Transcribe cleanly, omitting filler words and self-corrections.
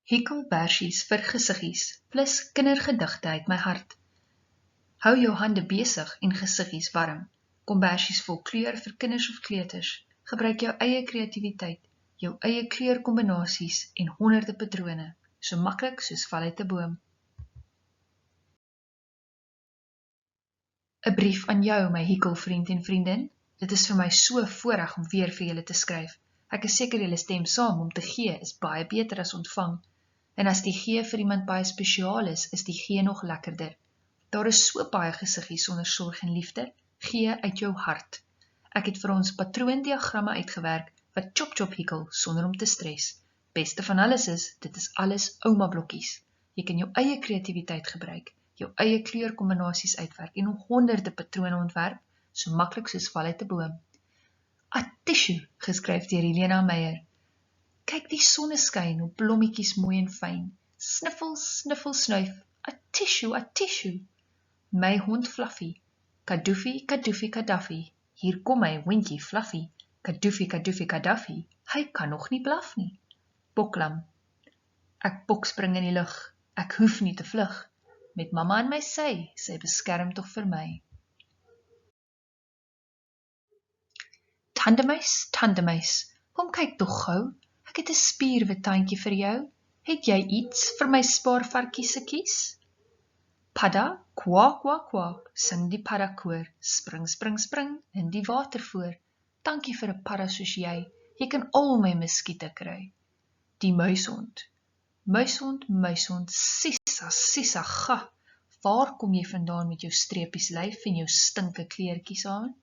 Hekelbersies vir gesiggies, plus kindergedigte uit my hart. Hou jou hande besig en gesiggies warm. Kombersies vol kleur vir kinders of kleuters. Gebruik jou eie kreatiwiteit, jou eie kleurkombinasies en honderde patrone, so maklik soos val uit 'n boom. 'n Brief aan jou, my hekelvriend en vriendin. Dit is vir my so voorreg om weer vir julle te skryf. Ek is seker julle stem saam om te gee is baie beter as ontvang. En as die gee vir iemand baie spesiaal is die gee nog lekkerder. Daar is so baie gesiggies sonder sorg en liefde. Gee uit jou hart. Ek het vir ons patroondiagramme uitgewerk wat chop hekel sonder om te stres. Beste van alles is, dit is alles ouma blokkies. Jy kan jou eie kreatiwiteit gebruik, jou eie kleurkombinasies uitwerk en honderde patrone ontwerp, so maklik soos val uit 'n boom. A tissue, geskryf deur Helena Meyer. Kyk die sonneskyn op blommetjies mooi en fyn. Sniffel, sniffel, snuif. A tissue, a tissue. My hond Fluffy. Kadoefie, kadoefie, kadaffie. Hier kom my hondjie Fluffy. Kadoefie, kadoefie, kadaffie. Hy kan nog nie blaf nie. Boklam. Ek bokspring in die lug. Ek hoef nie te vlug. Met mamma aan my sy beskerm tog vir my. Tandemuis, kom kyk tog gou. Ek het 'n spierwit tandjie vir jou. Het jy iets vir my spaarvarkie se kies? Padda, kwak, kwak, kwak, sing die paddakoor. Spring, spring, spring in die water voor. Dankie vir 'n padda soos jy. Jy kan al my muskiete kry. Die muishond. Muishond, sisa, sisa, ga. Waar kom jy vandaan met jou streepies lyf en jou stinke kleertjies aan?